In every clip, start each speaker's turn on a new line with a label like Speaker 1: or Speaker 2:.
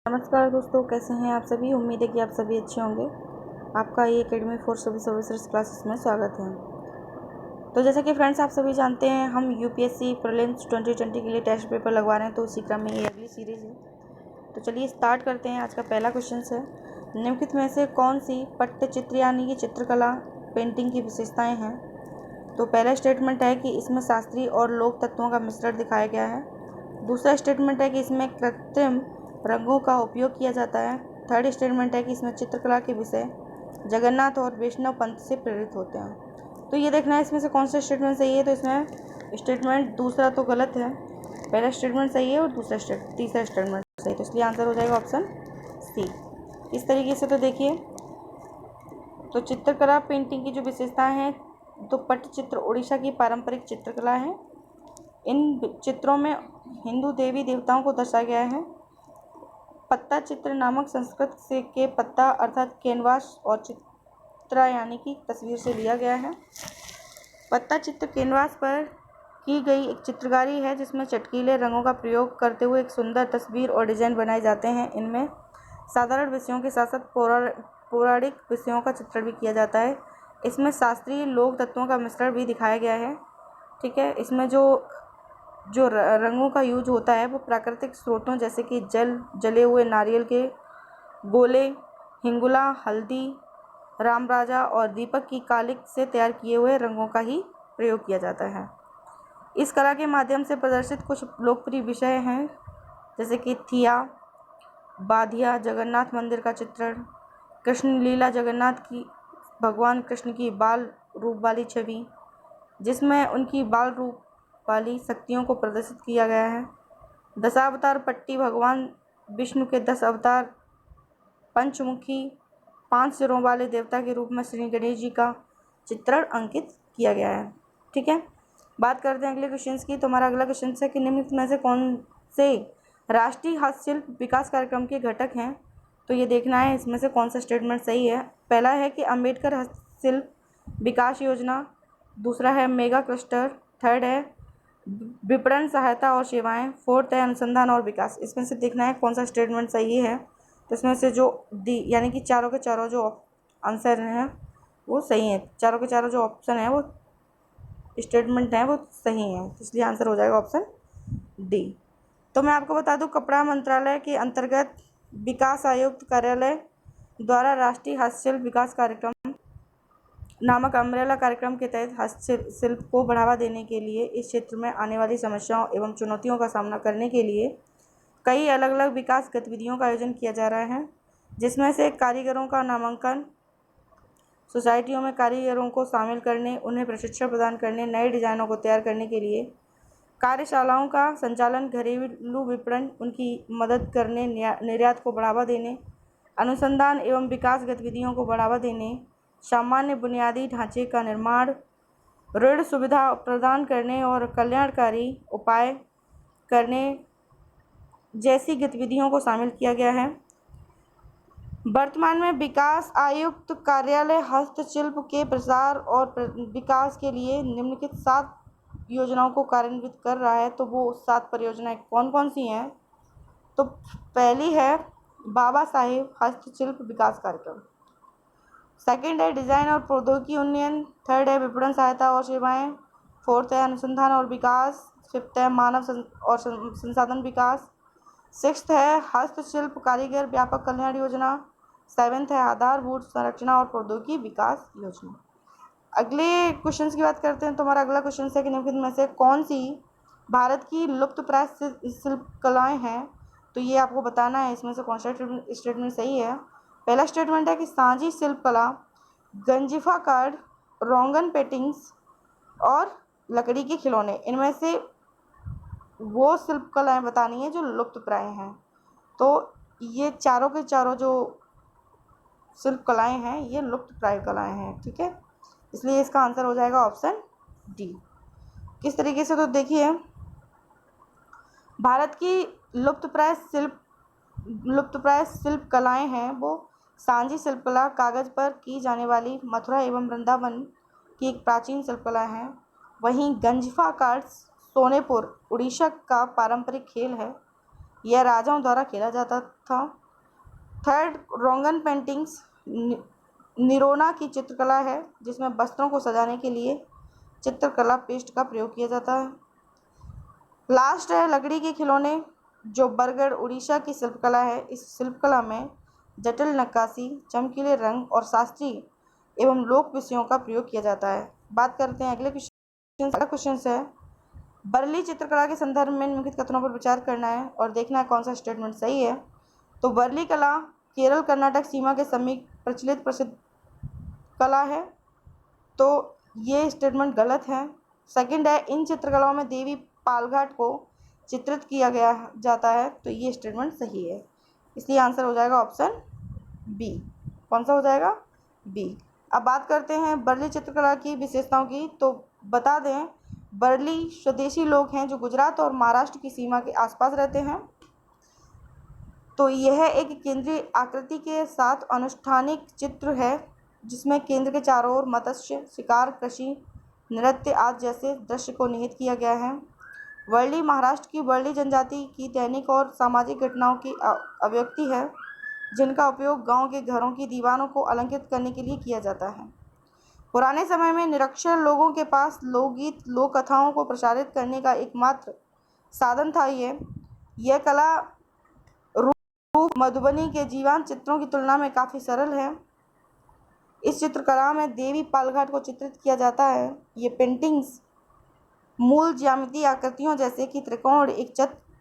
Speaker 1: नमस्कार दोस्तों, कैसे हैं आप सभी। उम्मीद है कि आप सभी अच्छे होंगे। आपका ये academy for civil services classes में स्वागत है। तो जैसा कि फ्रेंड्स आप सभी जानते हैं, हम यूपीएससी प्रीलिम्स 2020 के लिए टेस्ट पेपर लगवा रहे हैं, तो उसी क्रम में ये अगली सीरीज़ है। तो चलिए स्टार्ट करते हैं। आज का पहला क्वेश्चन है, निम्नलिखित में से कौन सी पट्टचित्र यानी कि चित्रकला पेंटिंग की विशेषताएँ हैं। तो पहला स्टेटमेंट है कि इसमें शास्त्रीय और लोक तत्वों का मिश्रण दिखाया गया है। दूसरा स्टेटमेंट है कि इसमें कृत्रिम रंगों का उपयोग किया जाता है। थर्ड स्टेटमेंट है कि इसमें चित्रकला के विषय जगन्नाथ और वैष्णव पंथ से प्रेरित होते हैं। तो ये देखना है इसमें से कौन सा स्टेटमेंट सही है। तो इसमें स्टेटमेंट दूसरा तो गलत है, पहला स्टेटमेंट सही है और तीसरा स्टेटमेंट सही है। तो इसलिए आंसर हो जाएगा ऑप्शन सी। इस तरीके से तो देखिए, तो चित्रकला पेंटिंग की जो विशेषताएं हैं, तो पट्टचित्र उड़ीसा की पारंपरिक चित्रकला है। इन चित्रों में हिंदू देवी देवताओं को दर्शाया गया है। पत्ता चित्र नामक संस्कृत से के पत्ता अर्थात कैनवास और चित्रा यानी कि तस्वीर से लिया गया है। पत्ता चित्र कैनवास पर की गई एक चित्रकारी है, जिसमें चटकीले रंगों का प्रयोग करते हुए एक सुंदर तस्वीर और डिजाइन बनाए जाते हैं। इनमें साधारण विषयों के साथ साथ पौराणिक विषयों का चित्रण भी किया जाता है। इसमें शास्त्रीय लोक तत्वों का मिश्रण भी दिखाया गया है। ठीक है, इसमें जो रंगों का यूज होता है वो प्राकृतिक स्रोतों जैसे कि जले हुए नारियल के गोले, हिंगुला, हल्दी, रामराजा और दीपक की कालिक से तैयार किए हुए रंगों का ही प्रयोग किया जाता है। इस कला के माध्यम से प्रदर्शित कुछ लोकप्रिय विषय हैं, जैसे कि थिया, बाधिया, जगन्नाथ मंदिर का चित्रण, कृष्ण लीला, जगन्नाथ की भगवान कृष्ण की बाल रूप वाली छवि, जिसमें उनकी बाल रूप वाली शक्तियों को प्रदर्शित किया गया है। दशावतार पट्टी, भगवान विष्णु के 10 अवतार, पंचमुखी 5 सिरों वाले देवता के रूप में श्री गणेश जी का चित्रण अंकित किया गया है। ठीक है, बात करते हैं अगले क्वेश्चन की। तो हमारा अगला क्वेश्चन है कि निम्नलिखित में से कौन से राष्ट्रीय हस्तशिल्प विकास कार्यक्रम के घटक हैं। तो ये देखना है इसमें से कौन सा स्टेटमेंट सही है। पहला है कि अम्बेडकर हस्तशिल्प विकास योजना, दूसरा है मेगा क्लस्टर, थर्ड है विपणन सहायता और सेवाएं, फोर्थ है अनुसंधान और विकास। इसमें से देखना है कौन सा स्टेटमेंट सही है। तो इसमें से जो डी यानी कि चारों के चारों जो आंसर हैं वो सही हैं। चारों के चारों जो ऑप्शन है वो स्टेटमेंट हैं वो सही हैं, इसलिए आंसर हो जाएगा ऑप्शन डी। तो मैं आपको बता दूं, कपड़ा मंत्रालय के अंतर्गत विकास आयुक्त कार्यालय द्वारा राष्ट्रीय हस्तशिल्प विकास कार्यक्रम नामक अम्ब्रेला कार्यक्रम के तहत हस्तशिल्प को बढ़ावा देने के लिए इस क्षेत्र में आने वाली समस्याओं एवं चुनौतियों का सामना करने के लिए कई अलग अलग विकास गतिविधियों का आयोजन किया जा रहा है, जिसमें से कारीगरों का नामांकन, सोसाइटियों में कारीगरों को शामिल करने, उन्हें प्रशिक्षण प्रदान करने, नए डिजाइनों को तैयार करने के लिए कार्यशालाओं का संचालन, घरेलू विपणन, उनकी मदद करने, निर्यात को बढ़ावा देने, अनुसंधान एवं विकास गतिविधियों को बढ़ावा देने, सामान्य बुनियादी ढांचे का निर्माण, ऋण सुविधा प्रदान करने और कल्याणकारी उपाय करने जैसी गतिविधियों को शामिल किया गया है। वर्तमान में विकास आयुक्त कार्यालय हस्तशिल्प के प्रसार और विकास के लिए निम्नलिखित 7 योजनाओं को कार्यान्वित कर रहा है। तो वो 7 परियोजनाएं कौन कौन सी हैं। तो पहली है बाबा साहेब हस्तशिल्प विकास कार्यक्रम, सेकंड है डिज़ाइन और प्रौद्योगिकी उन्नयन, थर्ड है विपणन सहायता और सेवाएं, फोर्थ है अनुसंधान और विकास, फिफ्थ है मानव और संसाधन विकास, सिक्स्थ है हस्तशिल्प कारीगर व्यापक कल्याण योजना, सेवेंथ है आधारभूत संरचना और प्रौद्योगिकी विकास योजना। अगले क्वेश्चन की बात करते हैं। तो हमारा अगला क्वेश्चन है कि निम्नलिखित में से कौन सी भारत की लुप्तप्राय शिल्प कलाएँ हैं। तो ये आपको बताना है इसमें से कौन सा स्टेटमेंट सही है। पहला स्टेटमेंट है कि सांझी शिल्प कला, गंजिफा कार्ड, रोंगन पेंटिंग्स और लकड़ी के खिलौने, इनमें से वो शिल्प कलाएँ बतानी है जो लुप्तप्राय हैं। तो ये चारों के चारों जो शिल्प कलाएँ हैं ये लुप्तप्राय कलाएँ हैं। ठीक है, इसलिए इसका आंसर हो जाएगा ऑप्शन डी। किस तरीके से, तो देखिए, भारत की लुप्तप्राय शिल्प कलाएँ हैं वो सांझी शिल्पकला, कागज पर की जाने वाली मथुरा एवं वृंदावन की एक प्राचीन शिल्पकला है। वहीं गंजिफा कार्ड्स सोनेपुर उड़ीसा का पारंपरिक खेल है। यह राजाओं द्वारा खेला जाता था। थर्ड, रोगन पेंटिंग्स निरोना की चित्रकला है जिसमें वस्त्रों को सजाने के लिए चित्रकला पेस्ट का प्रयोग किया जाता है। लास्ट है लकड़ी के खिलौने, जो बरगढ़ उड़ीसा की शिल्पकला है। इस शिल्पकला में जटिल नक्काशी, चमकीले रंग और शास्त्रीय एवं लोक विषयों का प्रयोग किया जाता है। बात करते हैं अगले क्वेश्चन है, बरली चित्रकला के संदर्भ में निम्नलिखित कथनों पर विचार करना है और देखना है कौन सा स्टेटमेंट सही है। तो बरली कला केरल कर्नाटक सीमा के समीप प्रचलित प्रसिद्ध कला है, तो ये स्टेटमेंट गलत है। सेकंड है, इन चित्रकलाओं में देवी पालघाट को चित्रित किया गया जाता है, तो ये स्टेटमेंट सही है। इसलिए आंसर हो जाएगा ऑप्शन बी। कौन सा हो जाएगा? बी। अब बात करते हैं बरली चित्रकला की विशेषताओं की। तो बता दें, बरली स्वदेशी लोग हैं जो गुजरात और महाराष्ट्र की सीमा के आसपास रहते हैं। तो यह एक केंद्रीय आकृति के साथ अनुष्ठानिक चित्र है जिसमें केंद्र के चारों ओर मत्स्य शिकार, कृषि, नृत्य आदि जैसे दृश्य को निहित किया गया है। वर्ली महाराष्ट्र की वर्ली जनजाति की दैनिक और सामाजिक घटनाओं की अभिव्यक्ति है जिनका उपयोग गांव के घरों की दीवारों को अलंकृत करने के लिए किया जाता है। पुराने समय में निरक्षर लोगों के पास लोकगीत, लोक कथाओं को प्रसारित करने का एकमात्र साधन था। यह कला रूप मधुबनी के जीवंत चित्रों की तुलना में काफ़ी सरल है। इस चित्रकला में देवी पालघाट को चित्रित किया जाता है। ये पेंटिंग्स मूल ज्यामितीय आकृतियों जैसे कि त्रिकोण, एक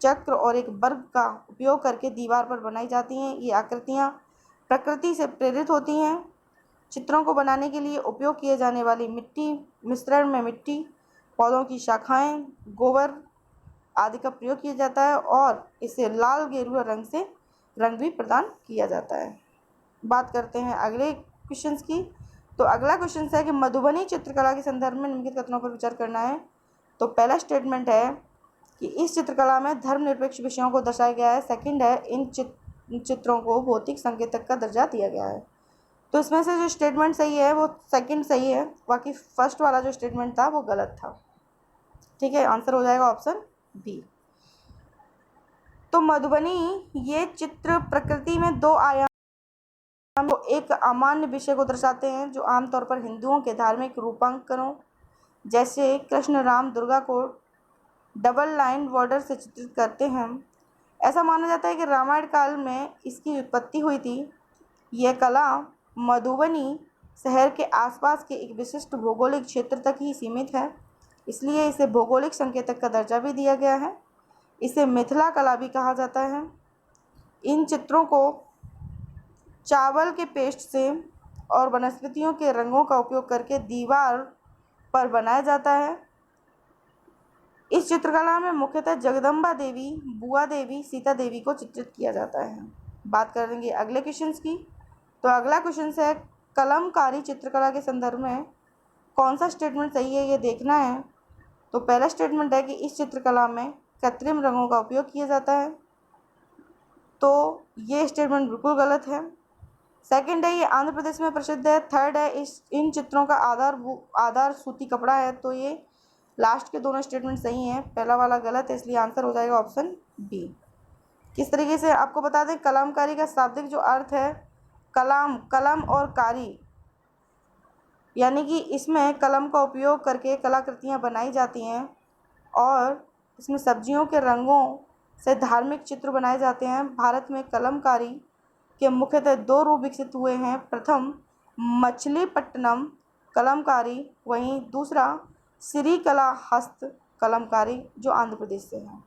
Speaker 1: चक्र और एक वर्ग का उपयोग करके दीवार पर बनाई जाती हैं। ये आकृतियाँ प्रकृति से प्रेरित होती हैं। चित्रों को बनाने के लिए उपयोग किए जाने वाली मिट्टी मिश्रण में मिट्टी, पौधों की शाखाएं, गोबर आदि का प्रयोग किया जाता है और इसे लाल गेरुआ रंग से रंग भी प्रदान किया जाता है। बात करते हैं अगले क्वेश्चंस की। तो अगला क्वेश्चन है कि मधुबनी चित्रकला के संदर्भ में निम्नलिखित कथनों पर विचार करना है। तो पहला स्टेटमेंट है कि इस चित्रकला में धर्मनिरपेक्ष विषयों को दर्शाया गया है। सेकंड है, इन चित्रों को भौतिक संकेतक का दर्जा दिया गया है। तो इसमें से जो स्टेटमेंट सही है वो सेकंड सही है, बाकी फर्स्ट वाला जो स्टेटमेंट था वो गलत था। ठीक है, आंसर हो जाएगा ऑप्शन बी। तो मधुबनी ये चित्र प्रकृति में दो आयाम को एक अमान्य विषय को दर्शाते हैं जो आमतौर पर हिंदुओं के धार्मिक रूपांकनों जैसे कृष्ण, राम, दुर्गा को डबल लाइन बॉर्डर से चित्रित करते हैं। ऐसा माना जाता है कि रामायण काल में इसकी उत्पत्ति हुई थी। यह कला मधुबनी शहर के आसपास के एक विशिष्ट भौगोलिक क्षेत्र तक ही सीमित है, इसलिए इसे भौगोलिक संकेतक का दर्जा भी दिया गया है। इसे मिथिला कला भी कहा जाता है। इन चित्रों को चावल के पेस्ट से और वनस्पतियों के रंगों का उपयोग करके दीवार पर बनाया जाता है। इस चित्रकला में मुख्यतः जगदम्बा देवी, बुआ देवी, सीता देवी को चित्रित किया जाता है। बात करेंगे अगले क्वेश्चन की। तो अगला क्वेश्चन है कलमकारी चित्रकला के संदर्भ में कौन सा स्टेटमेंट सही है, ये देखना है। तो पहला स्टेटमेंट है कि इस चित्रकला में कृत्रिम रंगों का उपयोग किया जाता है, तो ये स्टेटमेंट बिल्कुल गलत है। सेकंड है, ये आंध्र प्रदेश में प्रसिद्ध है। थर्ड है, इन चित्रों का आधार सूती कपड़ा है, तो ये लास्ट के दोनों स्टेटमेंट सही हैं, पहला वाला गलत है, इसलिए आंसर हो जाएगा ऑप्शन बी। किस तरीके से आपको बता दें, कलामकारी का शाब्दिक जो अर्थ है कलाम, कलम और कारी, यानी कि इसमें कलम का उपयोग करके कलाकृतियाँ बनाई जाती हैं और इसमें सब्जियों के रंगों से धार्मिक चित्र बनाए जाते हैं। भारत में कलमकारी के मुख्यतः दो रूप विकसित हुए हैं। प्रथम मछलीपट्टनम कलमकारी, वहीं दूसरा श्रीकला हस्त कलमकारी जो आंध्र प्रदेश से है।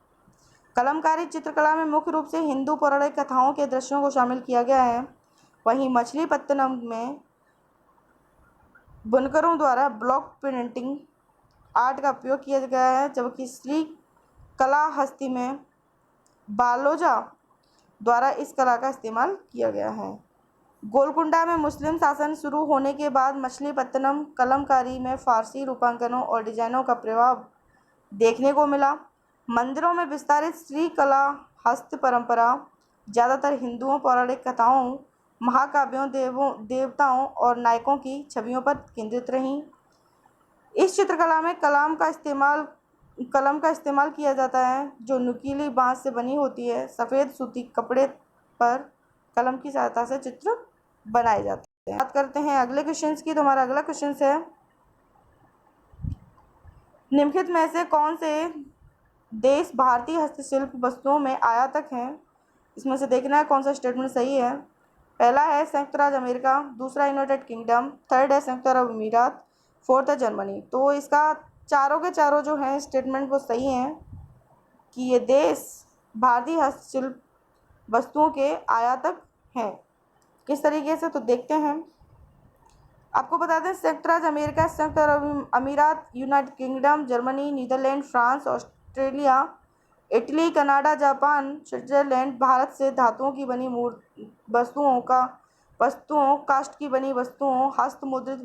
Speaker 1: कलमकारी चित्रकला में मुख्य रूप से हिंदू पौराणिक कथाओं के दृश्यों को शामिल किया गया है। वहीं मछलीपट्टनम में बुनकरों द्वारा ब्लॉक प्रिंटिंग आर्ट का उपयोग किया गया है, जबकि श्रीकलाहस्ती में बालोजा द्वारा इस कला का इस्तेमाल किया गया है। गोलकुंडा में मुस्लिम शासन शुरू होने के बाद मछलीपट्टनम कलमकारी में फारसी रूपांकनों और डिजाइनों का प्रभाव देखने को मिला। मंदिरों में विस्तारित श्रीकला हस्त परंपरा ज़्यादातर हिंदुओं, पौराणिक कथाओं, महाकाव्यों, देवताओं और नायकों की छवियों पर केंद्रित रहीं। इस चित्रकला में कलाम का इस्तेमाल कलम का इस्तेमाल किया जाता है जो नुकीली बांस से बनी होती है। सफ़ेद सूती कपड़े पर कलम की सहायता से चित्र बनाए जाते हैं। बात करते हैं अगले क्वेश्चन की। तो हमारा अगला क्वेश्चन है, निम्नलिखित में से कौन से देश भारतीय हस्तशिल्प वस्तुओं में आयातक हैं? इसमें से देखना है कौन सा स्टेटमेंट सही है। पहला है संयुक्त राज्य अमेरिका, दूसरा यूनाइटेड किंगडम, थर्ड है संयुक्त अरब अमीरात, फोर्थ है जर्मनी। तो इसका चारों के चारों जो हैं स्टेटमेंट वो सही हैं कि ये देश भारतीय हस्तशिल्प वस्तुओं के आयातक हैं। किस तरीके से, तो देखते हैं। आपको बता दें, संयुक्त राज्य अमेरिका, संयुक्त अरब अमीरात, United Kingdom, Germany, Netherlands, France, Australia, Italy, Canada, Japan, Switzerland Bharat से धातुओं की बनी वस्तुओं, काष्ठ की बनी वस्तुओं, हस्तमुद्रित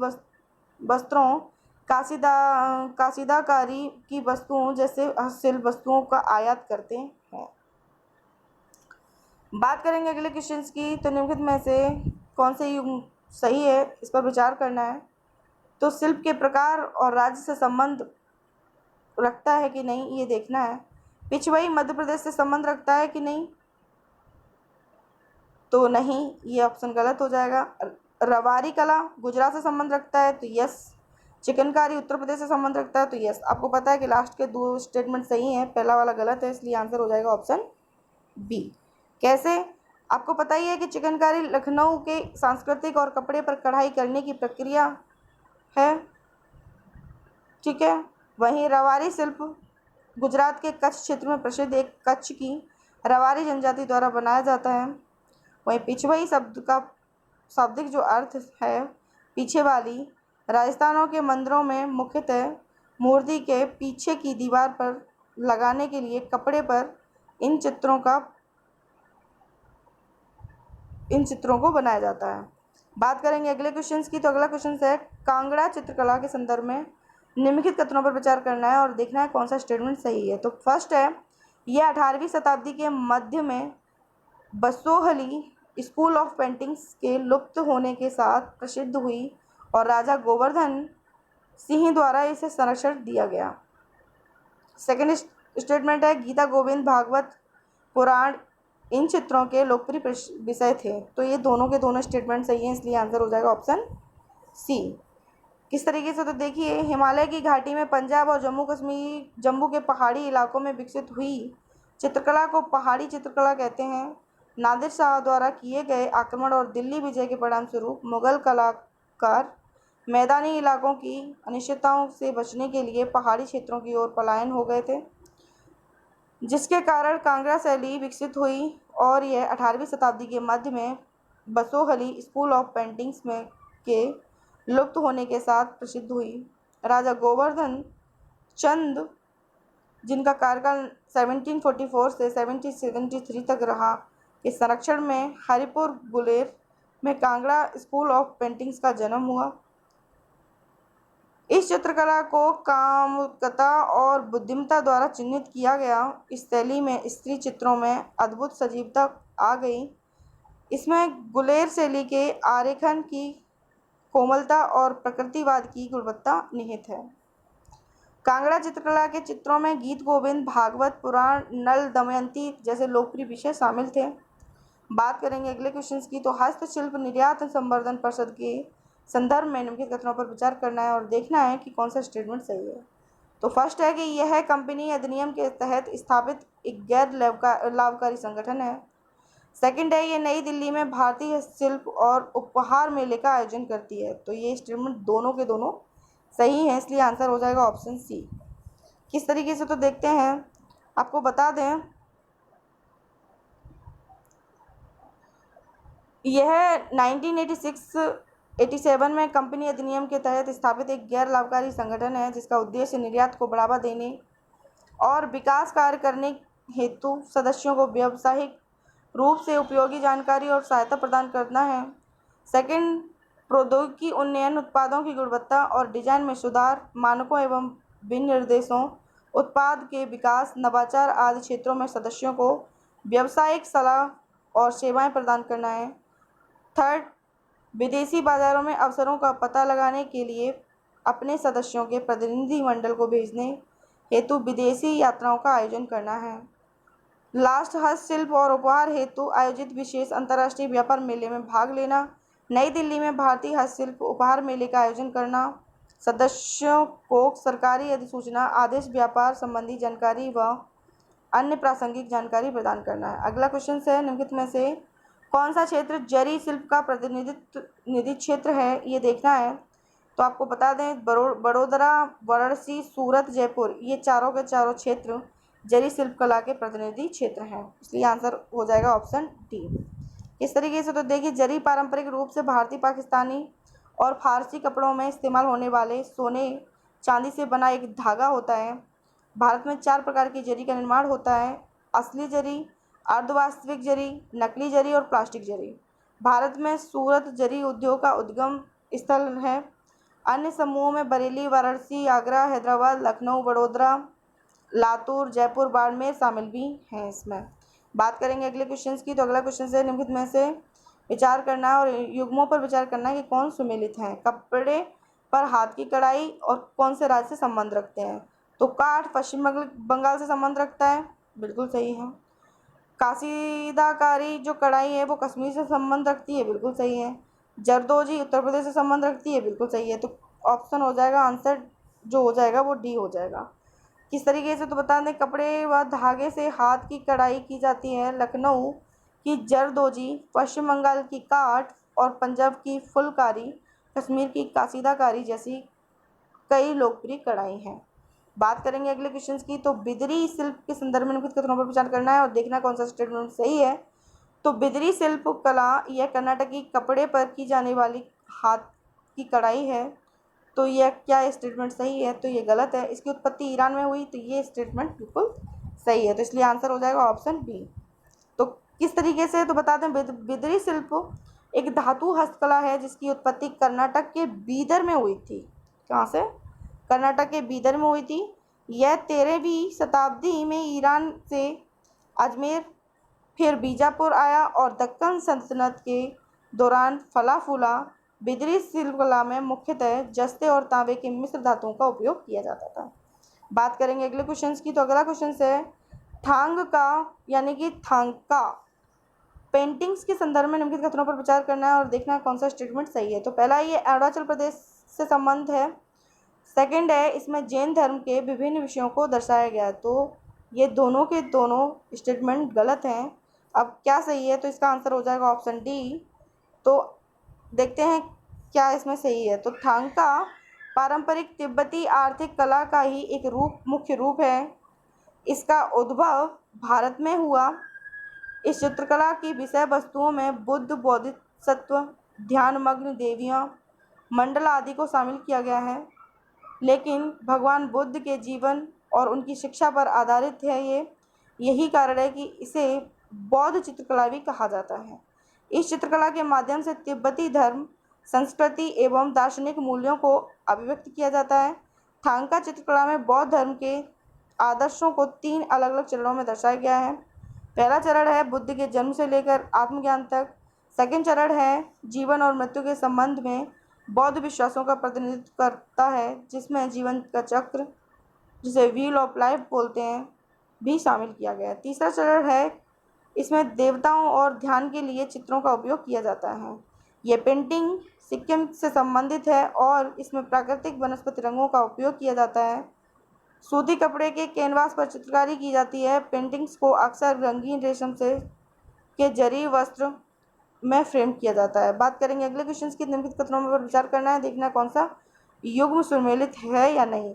Speaker 1: वस्त्रों, काशीदाकारी की वस्तुओं जैसे हस्तशिल्प वस्तुओं का आयात करते हैं। बात करेंगे अगले क्वेश्चन की। तो निम्नलिखित में से कौन से सही है, इस पर विचार करना है। तो शिल्प के प्रकार और राज्य से संबंध रखता है कि नहीं, ये देखना है। पिछवाई मध्य प्रदेश से संबंध रखता है कि नहीं, तो नहीं, ये ऑप्शन गलत हो जाएगा। रवारी कला गुजरात से संबंध रखता है, तो यस। चिकनकारी उत्तर प्रदेश से संबंध रखता है, तो यस। आपको पता है कि लास्ट के दो स्टेटमेंट सही हैं, पहला वाला गलत है, इसलिए आंसर हो जाएगा ऑप्शन बी। कैसे, आपको पता ही है कि चिकनकारी लखनऊ के सांस्कृतिक और कपड़े पर कढ़ाई करने की प्रक्रिया है, ठीक है। वहीं रवारी शिल्प गुजरात के कच्छ क्षेत्र में प्रसिद्ध एक कच्छ की रवारी जनजाति द्वारा बनाया जाता है। वहीं पिछवाई शब्द का शाब्दिक जो अर्थ है पीछे वाली, राजस्थानों के मंदिरों में मुख्यतः मूर्ति के पीछे की दीवार पर लगाने के लिए कपड़े पर इन चित्रों को बनाया जाता है। बात करेंगे अगले क्वेश्चन की। तो अगला क्वेश्चन है, कांगड़ा चित्रकला के संदर्भ में निम्नलिखित कथनों पर विचार करना है और देखना है कौन सा स्टेटमेंट सही है। तो फर्स्ट है, यह 18वीं शताब्दी के मध्य में बसोहली स्कूल ऑफ पेंटिंग्स के लुप्त होने के साथ प्रसिद्ध हुई और राजा गोवर्धन सिंह द्वारा इसे संरक्षण दिया गया। सेकेंड स्टेटमेंट है, गीता गोविंद भागवत पुराण इन चित्रों के लोकप्रिय विषय थे। तो ये दोनों के दोनों स्टेटमेंट सही हैं, इसलिए आंसर हो जाएगा ऑप्शन सी। किस तरीके से, तो देखिए, हिमालय की घाटी में पंजाब और जम्मू के पहाड़ी इलाकों में विकसित हुई चित्रकला को पहाड़ी चित्रकला कहते हैं। नादिर शाह द्वारा किए गए आक्रमण और दिल्ली विजय के परिणामस्वरूप मुगल कलाकार मैदानी इलाकों की अनिश्चितताओं से बचने के लिए पहाड़ी क्षेत्रों की ओर पलायन हो गए थे, जिसके कारण कांगड़ा शैली विकसित हुई और यह 18वीं शताब्दी के मध्य में बसोहली स्कूल ऑफ पेंटिंग्स में के लुप्त होने के साथ प्रसिद्ध हुई। राजा गोवर्धन चंद, जिनका कार्यकाल 1744 से 1773 तक रहा, के संरक्षण में हरिपुर गुलेर में कांगड़ा स्कूल ऑफ पेंटिंग्स का जन्म हुआ। इस चित्रकला को कामुकता और बुद्धिमत्ता द्वारा चिन्हित किया गया। इस शैली में स्त्री चित्रों में अद्भुत सजीवता आ गई। इसमें गुलेर शैली के आरेखन की कोमलता और प्रकृतिवाद की गुणवत्ता निहित है। कांगड़ा चित्रकला के चित्रों में गीत गोविंद भागवत पुराण, नल दमयंती जैसे लोकप्रिय विषय शामिल थे। बात करेंगे अगले क्वेश्चन की। तो हस्तशिल्प निर्यात संवर्धन परिषद के संदर्भ में निम्नलिखित कथनों पर विचार करना है और देखना है कि कौन सा स्टेटमेंट सही है। तो फर्स्ट है कि यह कंपनी अधिनियम के तहत स्थापित एक गैर लाभकारी संगठन है। सेकंड है, ये नई दिल्ली में भारतीय शिल्प और उपहार मेले का आयोजन करती है। तो ये स्टेटमेंट दोनों के दोनों सही हैं, इसलिए आंसर हो जाएगा ऑप्शन सी। किस तरीके से, तो देखते हैं। आपको बता दें, यह 1986-87 में कंपनी अधिनियम के तहत स्थापित एक गैर लाभकारी संगठन है, जिसका उद्देश्य निर्यात को बढ़ावा देने और विकास कार्य करने हेतु सदस्यों को व्यावसायिक रूप से उपयोगी जानकारी और सहायता प्रदान करना है। सेकंड, प्रौद्योगिकी उन्नयन, उत्पादों की गुणवत्ता और डिजाइन में सुधार, मानकों एवं विनिर्देशों, उत्पाद के विकास, नवाचार आदि क्षेत्रों में सदस्यों को व्यावसायिक सलाह और सेवाएं प्रदान करना है। थर्ड, विदेशी बाजारों में अवसरों का पता लगाने के लिए अपने सदस्यों के प्रतिनिधि मंडल को भेजने हेतु विदेशी यात्राओं का आयोजन करना है। लास्ट हस्तशिल्प और उपहार हेतु आयोजित विशेष अंतर्राष्ट्रीय व्यापार मेले में भाग लेना। नई दिल्ली में भारतीय हस्तशिल्प उपहार मेले का आयोजन करना। सदस्यों को सरकारी अधिसूचना, आदेश, व्यापार संबंधी जानकारी व अन्य प्रासंगिक जानकारी प्रदान करना है। अगला क्वेश्चन है, निम्नलिखित में से कौन सा क्षेत्र जरी शिल्प का प्रतिनिधि क्षेत्र है, ये देखना है। तो आपको बता दें, बड़ोदरा, वाराणसी, सूरत, जयपुर, ये चारों के चारों क्षेत्र जरी शिल्प कला के प्रतिनिधि क्षेत्र हैं, इसलिए आंसर हो जाएगा ऑप्शन डी। इस तरीके से तो देखिए, जरी पारंपरिक रूप से भारतीय, पाकिस्तानी और फारसी कपड़ों में इस्तेमाल होने वाले सोने चांदी से बना एक धागा होता है। भारत में 4 प्रकार की जरी का निर्माण होता है: असली जरी, अर्धवास्तविक जरी, नकली जरी और प्लास्टिक जरी। भारत में सूरत जरी उद्योग का उद्गम स्थल है। अन्य समूहों में बरेली, वाराणसी, आगरा, हैदराबाद, लखनऊ, वडोदरा, लातूर, जयपुर, बाड़मेर शामिल भी हैं। इसमें बात करेंगे अगले क्वेश्चंस की। तो अगला क्वेश्चन है, निम्नलिखित में से विचार करना है और युग्मों पर विचार करना है कि कौन सुमेलित हैं। कपड़े पर हाथ की कढ़ाई और कौन से राज्य से संबंध रखते हैं। तो काठ पश्चिम बंगाल से संबंध रखता है, बिल्कुल सही है। कासीदाकारी जो कढ़ाई है वो कश्मीर से संबंध रखती है, बिल्कुल सही है। जरदोजी उत्तर प्रदेश से संबंध रखती है, बिल्कुल सही है। तो ऑप्शन हो जाएगा, आंसर जो हो जाएगा वो डी हो जाएगा। किस तरीके से, तो बता दें, कपड़े व धागे से हाथ की कढ़ाई की जाती है। लखनऊ की जरदोजी, पश्चिम बंगाल की काठ और पंजाब की फुलकारी, कश्मीर की कासीदाकारी जैसी कई लोकप्रिय कढ़ाई हैं। बात करेंगे अगले क्वेश्चन की। तो बिदरी शिल्प के संदर्भ में निम्नलिखित कथनों पर विचार करना है और देखना कौन सा स्टेटमेंट सही है। तो बिदरी शिल्प कला यह कर्नाटकी कपड़े पर की जाने वाली हाथ की कढ़ाई है। तो यह क्या स्टेटमेंट सही है, तो ये गलत है। इसकी उत्पत्ति ईरान में हुई, तो ये स्टेटमेंट बिल्कुल सही है। तो इसलिए आंसर हो जाएगा ऑप्शन बी। तो किस तरीके से, तो बता दें, बिदरी शिल्प एक धातु हस्तकला है जिसकी उत्पत्ति कर्नाटक के बीदर में हुई थी। कहाँ से? कर्नाटक के बीदर में हुई थी। यह 13वीं शताब्दी में ईरान से अजमेर, फिर बीजापुर आया और दक्कन सल्तनत के दौरान फला फूला। बिदरी शिल्पकला में मुख्यतः जस्ते और तांबे के मिश्र धातुओं का उपयोग किया जाता था। बात करेंगे अगले क्वेश्चन की। तो अगला क्वेश्चन है, थांग का यानी कि थांका पेंटिंग्स के संदर्भ में निम्नलिखित कथनों पर विचार करना है और देखना है कौन सा स्टेटमेंट सही है। तो पहला, ये अरुणाचल प्रदेश से संबंध है। सेकंड है, इसमें जैन धर्म के विभिन्न विषयों को दर्शाया गया है। तो ये दोनों के दोनों स्टेटमेंट गलत हैं। अब क्या सही है, तो इसका आंसर हो जाएगा ऑप्शन डी। तो देखते हैं क्या इसमें सही है। तो थांका पारंपरिक तिब्बती आर्थिक कला का ही एक मुख्य रूप है। इसका उद्भव भारत में हुआ। इस चित्रकला की विषय वस्तुओं में बुद्ध, बोधिसत्व, ध्यानमग्न देवियाँ, मंडल आदि को शामिल किया गया है। लेकिन भगवान बुद्ध के जीवन और उनकी शिक्षा पर आधारित है ये। यही कारण है कि इसे बौद्ध चित्रकला भी कहा जाता है। इस चित्रकला के माध्यम से तिब्बती धर्म, संस्कृति एवं दार्शनिक मूल्यों को अभिव्यक्त किया जाता है। थांका चित्रकला में बौद्ध धर्म के आदर्शों को 3 अलग अलग चरणों में दर्शाया गया है। पहला चरण है बुद्ध के जन्म से लेकर आत्मज्ञान तक। सेकंड चरण है जीवन और मृत्यु के संबंध में बौद्ध विश्वासों का प्रतिनिधित्व करता है, जिसमें जीवन का चक्र, जिसे व्हील ऑफ लाइफ बोलते हैं, भी शामिल किया गया है। तीसरा चरण है, इसमें देवताओं और ध्यान के लिए चित्रों का उपयोग किया जाता है। ये पेंटिंग सिक्किम से संबंधित है और इसमें प्राकृतिक वनस्पति रंगों का उपयोग किया जाता है। सूती कपड़े के कैनवास पर चित्रकारी की जाती है। पेंटिंग्स को अक्सर रंगीन रेशम से के जरी वस्त्र में फ्रेम किया जाता है। बात करेंगे अगले क्वेश्चन की। निम्नलिखित कथनों पर विचार करना है, देखना कौन सा युग्म सुमेलित है या नहीं।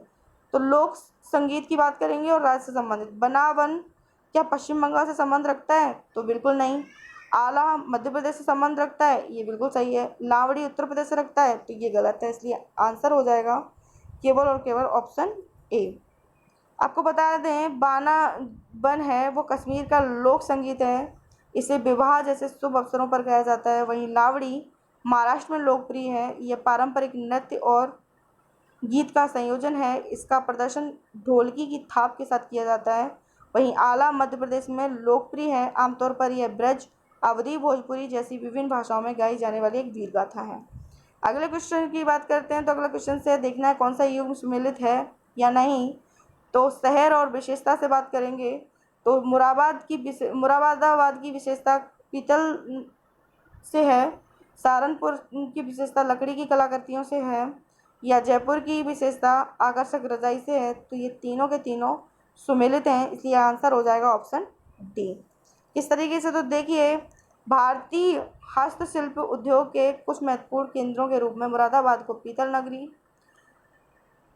Speaker 1: तो लोक संगीत की बात करेंगे और राज्य से संबंधित। बनावन क्या पश्चिम बंगाल से संबंध रखता है, तो बिल्कुल नहीं। आला मध्य प्रदेश से संबंध रखता है, ये बिल्कुल सही है। लावड़ी उत्तर प्रदेश से रखता है, तो ये गलत है। इसलिए आंसर हो जाएगा केवल और केवल ऑप्शन ए। आपको बता दें, बाना बन है वो कश्मीर का लोक संगीत है। इसे विवाह जैसे शुभ अवसरों पर गाया जाता है। वहीं लावड़ी महाराष्ट्र में लोकप्रिय है। यह पारंपरिक नृत्य और गीत का संयोजन है। इसका प्रदर्शन ढोलकी की थाप के साथ किया जाता है। वहीं आला मध्य प्रदेश में लोकप्रिय है। आमतौर पर यह ब्रज, अवधी, भोजपुरी जैसी विभिन्न भाषाओं में गाई जाने वाली एक वीर गाथा है। अगले क्वेश्चन की बात करते हैं। तो अगला क्वेश्चन से देखना है कौन सा युग्म सुमेलित है या नहीं। तो शहर और विशेषता से बात करेंगे तो मुरादाबाद की विशेषता पीतल से है, सहारनपुर की विशेषता लकड़ी की कलाकृतियों से है, या जयपुर की विशेषता आकर्षक रजाई से है। तो ये तीनों के तीनों सुमेलित हैं, इसलिए आंसर हो जाएगा ऑप्शन डी। इस तरीके से तो देखिए, भारतीय हस्तशिल्प उद्योग के कुछ महत्वपूर्ण केंद्रों के रूप में मुरादाबाद को पीतल नगरी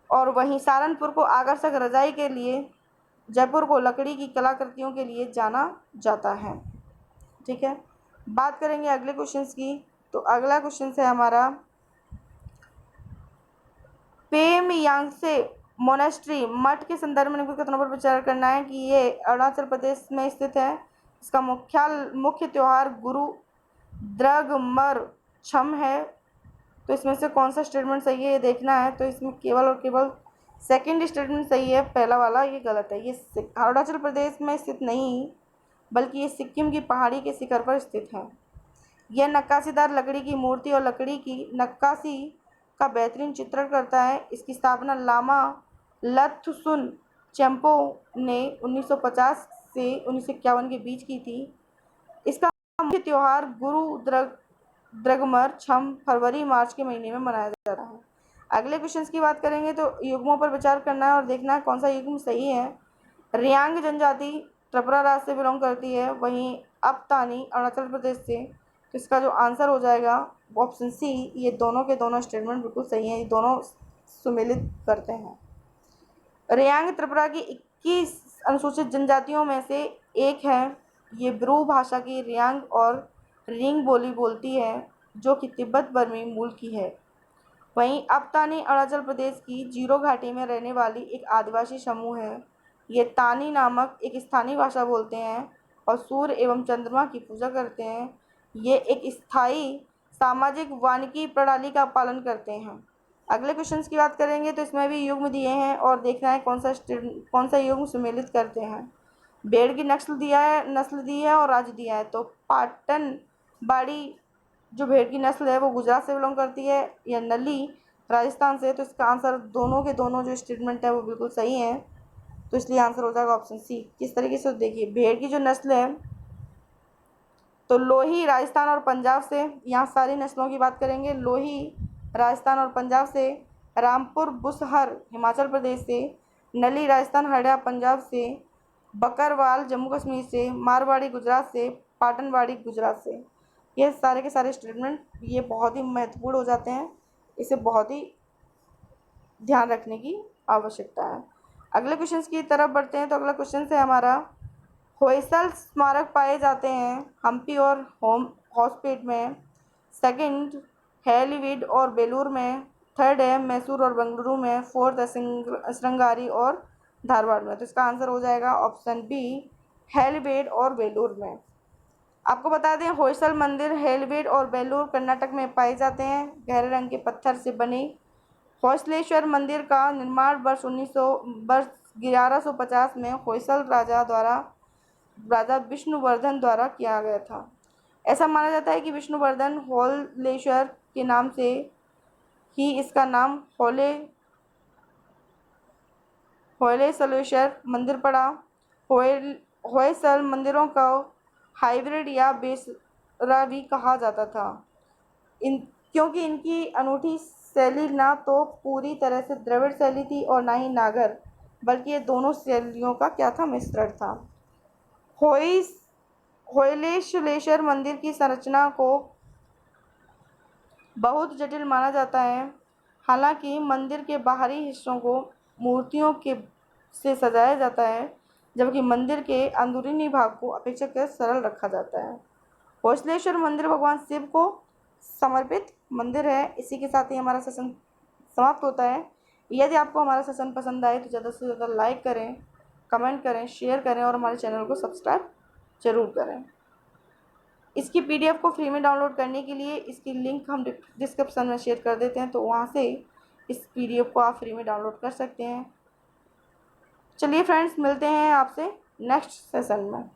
Speaker 1: और वहीं सहारनपुर को आकर्षक रजाई के लिए, जयपुर को लकड़ी की कलाकृतियों के लिए जाना जाता है। ठीक है, बात करेंगे अगले क्वेश्चंस की। तो अगला क्वेश्चन है हमारा, पेमयांगसे मोनेस्ट्री मठ के संदर्भ में कथनों पर विचार करना है कि ये अरुणाचल प्रदेश में स्थित है। इसका मुख्य त्योहार गुरु द्रगमर छम है। तो इसमें से कौन सा स्टेटमेंट सही है ये देखना है। तो इसमें केवल और केवल सेकंड स्टेटमेंट सही है, पहला वाला ये गलत है। ये अरुणाचल प्रदेश में स्थित नहीं, बल्कि ये सिक्किम की पहाड़ी के शिखर पर स्थित है। यह नक्काशीदार लकड़ी की मूर्ति और लकड़ी की नक्काशी का बेहतरीन चित्रण करता है। इसकी स्थापना लामा लत्सुन चेम्पो ने 1950 से 1951 के बीच की थी। इसका मुख्य त्योहार गुरु द्रगमर छम फरवरी मार्च के महीने में मनाया जाता है। अगले क्वेश्चन की बात करेंगे तो युग्मों पर विचार करना है और देखना है कौन सा युग्म सही है। रियांग जनजाति त्रिपुरा राज्य से बिलोंग करती है, वहीं अपतानी अरुणाचल प्रदेश से। तो इसका जो आंसर हो जाएगा ऑप्शन सी। ये दोनों के दोनों स्टेटमेंट बिल्कुल सही हैं, ये दोनों सुमेलित करते हैं। रियांग त्रिपुरा की 21 अनुसूचित जनजातियों में से एक है। ये ब्रू भाषा की रियांग और रिंग बोली बोलती है, जो कि तिब्बत बर्मी मूल की है। वहीं अपतानी अरुणाचल प्रदेश की जीरो घाटी में रहने वाली एक आदिवासी समूह है। ये तानी नामक एक स्थानीय भाषा बोलते हैं और सूर्य एवं चंद्रमा की पूजा करते हैं। ये एक स्थायी सामाजिक वानिकी प्रणाली का पालन करते हैं। अगले क्वेश्चन की बात करेंगे तो इसमें भी युग्म दिए हैं और देखना है कौन सा युग्म सुमेलित करते हैं। भेड़ की नस्ल दी है और राज्य दिया है। तो पाटन बाड़ी जो भेड़ की नस्ल है वो गुजरात से बिलोंग करती है, या नली राजस्थान से। तो इसका आंसर दोनों के दोनों जो स्टेटमेंट है वो बिल्कुल सही है, तो इसलिए आंसर हो जाएगा ऑप्शन सी। किस तरीके से देखिए, भेड़ की जो नस्ल है तो लोही राजस्थान और पंजाब से, यहाँ सारी नस्लों की बात करेंगे। लोही राजस्थान और पंजाब से, रामपुर बुसहर हिमाचल प्रदेश से, नली राजस्थान हरियाणा पंजाब से, बकरवाल जम्मू कश्मीर से, मारवाड़ी गुजरात से, पाटनवाड़ी गुजरात से। ये सारे के सारे स्टेटमेंट ये बहुत ही महत्वपूर्ण हो जाते हैं, इसे बहुत ही ध्यान रखने की आवश्यकता है। अगले क्वेश्चन की तरफ बढ़ते हैं। तो अगला क्वेश्चन है हमारा, होयसल स्मारक पाए जाते हैं हम्पी और हॉसपेट में, सेकंड हैलीवीड और बेलूर में, थर्ड है मैसूर और बेंगलुरु में, फोर्थ है श्रृंगारी और धारवाड़ में। तो इसका आंसर हो जाएगा ऑप्शन बी, हैलीवीड और बेलूर में। आपको बता दें, होयसल मंदिर हैलीवीड और बेलूर कर्नाटक में पाए जाते हैं। गहरे रंग के पत्थर से बने होयसलेश्वर मंदिर का निर्माण वर्ष 1150 में होयसल राजा विष्णुवर्धन द्वारा किया गया था। ऐसा माना जाता है कि विष्णुवर्धन होयसलेश्वर के नाम से ही इसका नाम होयसलेश्वर मंदिर पड़ा। होयसल मंदिरों को हाइब्रिड या बेसरा भी कहा जाता था, क्योंकि इनकी अनूठी शैली ना तो पूरी तरह से द्रविड़ शैली थी और ना ही नागर, बल्कि ये दोनों शैलियों का क्या था, मिश्रण था। होयसलेश्वर मंदिर की संरचना को बहुत जटिल माना जाता है। हालांकि मंदिर के बाहरी हिस्सों को मूर्तियों से सजाया जाता है, जबकि मंदिर के अंदरूनी भाग को अपेक्षाकृत सरल रखा जाता है। होयसलेश्वर मंदिर भगवान शिव को समर्पित मंदिर है। इसी के साथ ही हमारा सेशन समाप्त होता है। यदि आपको हमारा सेशन पसंद आए तो ज़्यादा से ज़्यादा लाइक करें, कमेंट करें, शेयर करें और हमारे चैनल को सब्सक्राइब जरूर करें। इसकी पीडीएफ को फ्री में डाउनलोड करने के लिए इसकी लिंक हम डिस्क्रिप्शन में शेयर कर देते हैं, तो वहाँ से इस पीडीएफ को आप फ्री में डाउनलोड कर सकते हैं। चलिए फ्रेंड्स, मिलते हैं आपसे नेक्स्ट सेशन में।